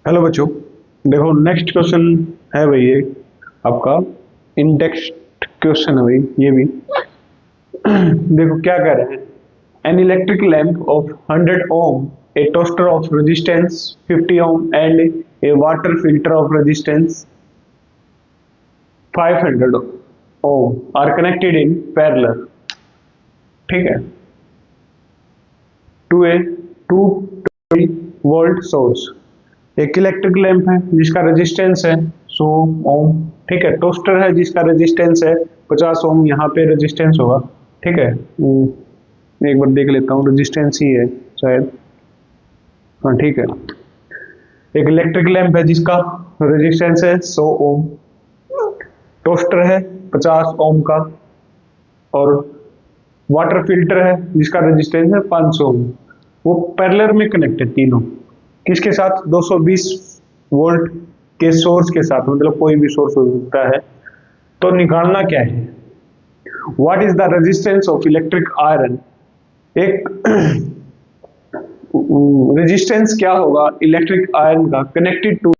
Hello बच्चों, देखो next question है भाई ये आपका इंडेक्स क्वेश्चन है भाई ये भी। देखो क्या कह रहे हैं। An electric lamp of 100 ohm, a toaster of resistance 50 ohm and a water filter of resistance 500 ohm are connected in parallel. ठीक है, टू ए 220 वोल्ट सोर्स। एक इलेक्ट्रिक लैंप है जिसका रेजिस्टेंस है 100 ओम। ठीक है, टोस्टर है जिसका रेजिस्टेंस है 50 ओम। यहाँ पे रेजिस्टेंस होगा। ठीक है, एक बार देख लेता हूँ, रेजिस्टेंस ही है शायद। हाँ ठीक है, एक इलेक्ट्रिक लैंप है जिसका रेजिस्टेंस है 100 ओम, टोस्टर है 50 ओम का, और वाटर फिल्टर है जिसका रेजिस्टेंस है 500 ओम। वो पैरेलल में कनेक्ट है तीनों। किसके साथ? 220 वोल्ट के सोर्स के साथ, मतलब कोई भी सोर्स हो सकता है। तो निकालना क्या है? What is the resistance of electric iron. एक रेजिस्टेंस क्या होगा इलेक्ट्रिक आयरन का कनेक्टेड टू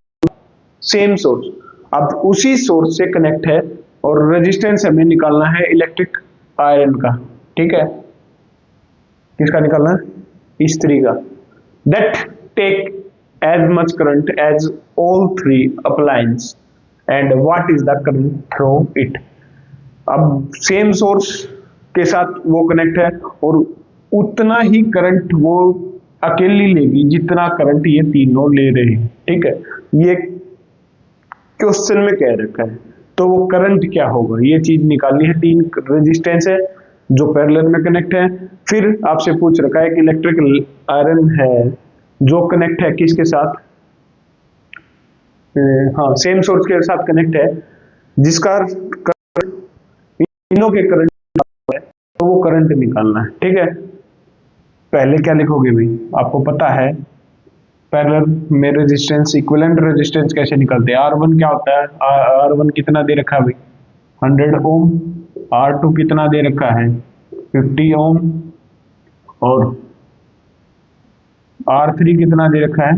सेम सोर्स। अब उसी सोर्स से कनेक्ट है और रेजिस्टेंस हमें निकालना है इलेक्ट्रिक आयरन का। ठीक है, किसका निकालना है? स्त्री का। That take as much current as all three appliance and what is the current through it। अब सेम सोर्स के साथ वो कनेक्ट है और उतना ही करंट वो अकेली लेगी जितना करंट ये तीनों ले रहे हैं। ठीक है, ये क्वेश्चन में कह रखा है। तो वो करंट क्या होगा ये चीज निकालनी है। तीन रेजिस्टेंस है जो पैरेलल में कनेक्ट है। फिर आपसे पूछ रखा है कि इलेक्ट्रिक आयरन है जो कनेक्ट है किसके साथ? हाँ, सेम सोर्स के साथ कनेक्ट है जिसका तीनों के करंट है, तो वो करंट निकालना है। ठीक है, पहले क्या लिखोगे भाई? आपको पता है पैरेलल में रेजिस्टेंस, इक्विवेलेंट रेजिस्टेंस कैसे निकलते हैं। R1 क्या होता है? R1 कितना दे रखा है भाई? 100 ओम। R2 कितना दे रखा है? 50 ओम। और R3 कितना दे रखा है?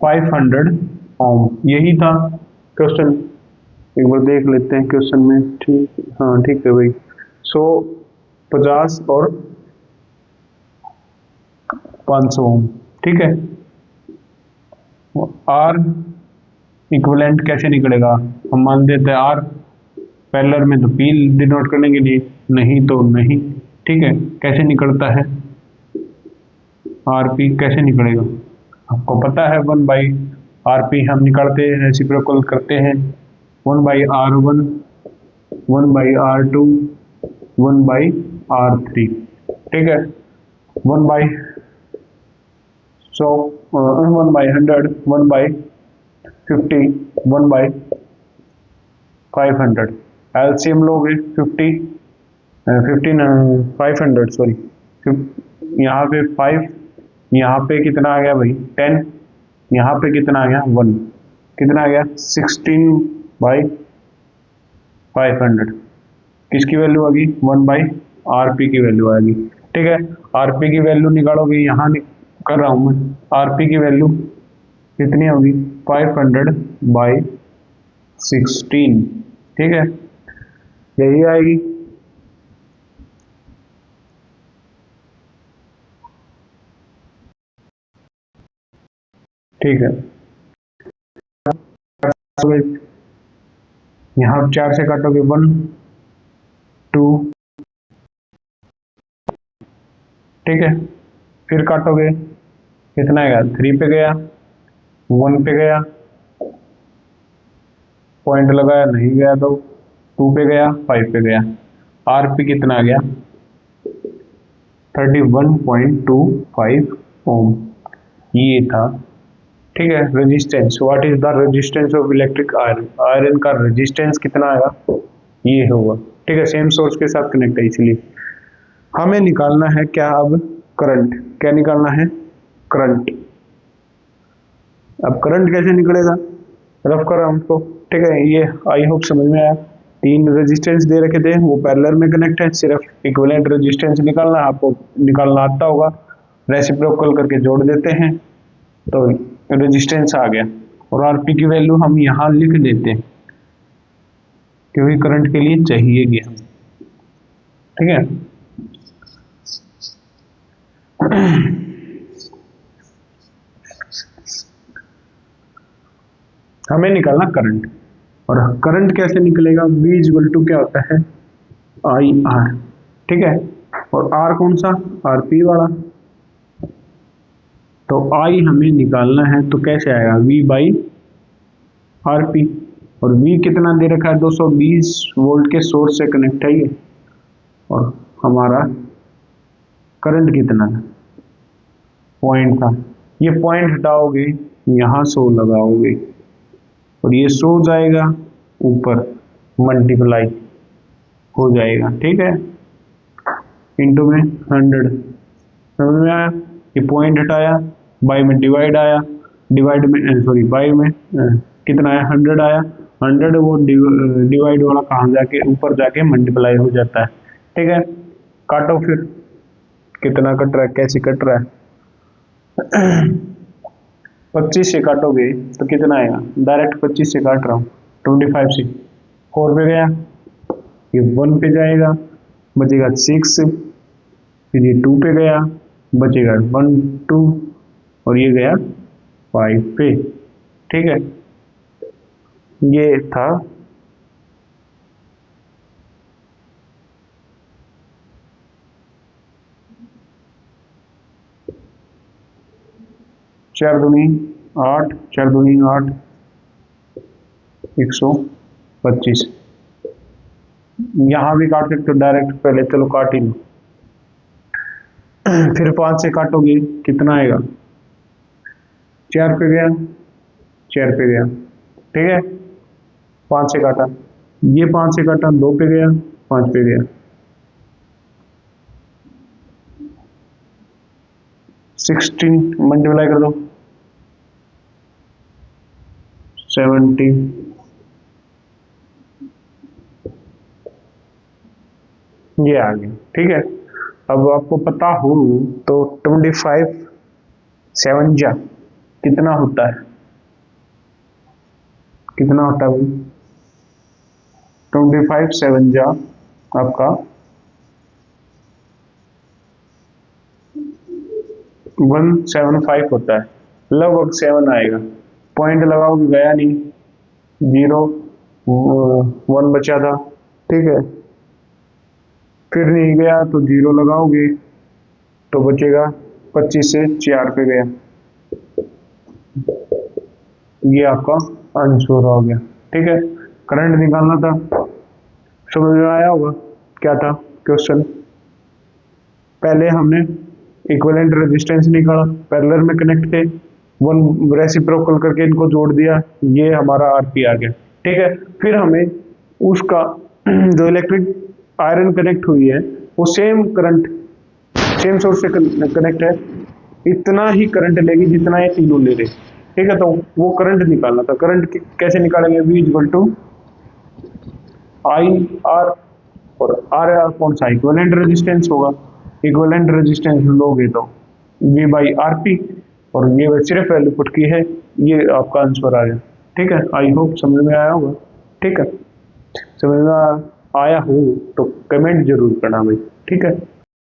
500 ओम। यही था क्वेश्चन, एक बार देख लेते हैं क्वेश्चन में। ठीक, हाँ ठीक है भाई। 50 और 500 ओम। ठीक है, आर इक्विवेलेंट कैसे निकलेगा? हम मान देते हैं आर पैरेलल में तो पी डिनोट करने के लिए, नहीं तो नहीं। ठीक है, कैसे निकलता है आर पी? कैसे निकलेगा आपको पता है। 1/RP हम निकालते हैं, रेसिप्रोकल करते हैं। 1/R1, 1/R2, 1/R3। ठीक है, 1/100, 1/100, 1/50, 1/500। एलसीएम लोगे 500 सॉरी, यहाँ पे 5, यहाँ पे कितना आ गया भाई? 10, यहाँ पे कितना आ गया? 1, कितना आ गया? 16/500। किसकी वैल्यू आ गई? 1/RP की वैल्यू आएगी। ठीक है, RP की वैल्यू निकालोगे, यहाँ कर रहा हूं मैं। RP की वैल्यू कितनी होगी? 500/16। ठीक है, यही आएगी। ठीक है, यहाँ 4 से काटोगे 1 2। ठीक है, फिर काटोगे कितना आएगा? 3 पे गया, 1 पे गया, पॉइंट लगाया नहीं गया, तो 2 पे गया, 5 पे गया। RP कितना आ गया? 31.25 ओम। ये था। ठीक है, resistance. What is the resistance of electric iron. Iron का रेजिस्टेंस कितना आएगा? ये होगा। ठीक है, सेम सोर्स के साथ कनेक्ट है, इसलिए हमें निकालना है क्या अब? करंट। क्या निकालना है? करंट। अब करंट कैसे निकलेगा? रफ कर रहा हूं उसको। ठीक है, ये आई होप समझ में आया। 3 रेजिस्टेंस दे रखे थे, वो पैरेलल में कनेक्ट है। सिर्फ इक्विवेलेंट रेजिस्टेंस निकालना, आपको निकालना आता होगा, रेसिप्रोकल करके जोड़ देते हैं। तो रेजिस्टेंस आ गया, और आरपी की वैल्यू हम यहाँ लिख देते हैं क्योंकि करंट के लिए चाहिए हमें, ठीक है। हमें निकालना करंट, और करंट कैसे निकलेगा, V इक्वल टू क्या होता है, आई आर, ठीक है। और आर कौन सा, आरपी वाला, तो आई हमें निकालना है तो कैसे आएगा, V बाई आर पी। और V कितना दे रखा है, 220 वोल्ट के सोर्स से कनेक्ट है ये, और हमारा करंट कितना है, पॉइंट था, ये पॉइंट हटाओगे यहाँ 100 लगाओगे और ये 100 जाएगा ऊपर, मल्टीप्लाई हो जाएगा, ठीक है, इंटू में 100, समझ में आया। ये पॉइंट हटाया, बाई में डिवाइड आया, डिवाइड में सॉरी बाई में कितना आया, 100 आया, 100 वो डिवाइड वाला कहाँ जाके ऊपर जाके मल्टीप्लाई हो जाता है, ठीक है। काटो फिर, कितना कट रहा है, कैसे कट रहा है, 25 से काटोगे तो कितना आएगा, डायरेक्ट 25 से काट रहा हूँ, 25 से 4 पे गया, ये 1 पे जाएगा, बचेगा 6, फिर ये 2 पे गया, बचेगा 1 2, और ये गया 5 पे, ठीक है। ये था चार दूनी 8, 4 दूनी 8, 125। यहाँ भी काट सकते हो डायरेक्ट, पहले चलो काट ही लो, फिर 5 से काटोगे कितना आएगा, 4 पे गया, 4 पे गया, ठीक है, 5 से काटा, ये 5 से काटा, 2 पे गया, 5 पे गया, 16 मल्टीप्लाई कर दो, 70, ये आ गया, ठीक है। अब आपको पता हो तो 25 7 जा कितना होता है, कितना होता है भाई, 25 7 जा आपका 175 होता है, लगभग 7 आएगा, पॉइंट लगाओगे गया नहीं, 0 1 बचा था, ठीक है, फिर नहीं गया तो 0 लगाओगे तो बचेगा 25 से 4 पे गया, ये आपका आंसर हो गया, ठीक है। करंट निकालना था, समझ में आया होगा क्या था क्वेश्चन। पहले हमने इक्विवेलेंट रेजिस्टेंस निकाला, पैरेलल में कनेक्ट थे, वन रेसिप्रोकल करके इनको जोड़ दिया, ये हमारा आरपी आ गया, ठीक है। फिर हमें उसका जो इलेक्ट्रिक आयरन कनेक्ट हुई है वो सेम करंट सेम सोर्स से कनेक्ट है, इतना ही करंट लेगी जितना ये तीनों ले रहे, ठीक है। तो वो करंट निकालना था, करंट कैसे निकालेंगे, V equal to I R, और आर कौन सा, इक्विवेलेंट रेजिस्टेंस होगा, इक्विवेलेंट रेजिस्टेंस लोगे तो V बाई आर पी, और ये सिर्फ वैल्यू पुट की है, ये आपका आंसर आ गया, ठीक है। आई होप समझ में आया होगा, ठीक है। समझ में आया हो तो कमेंट जरूर करना भाई, ठीक है।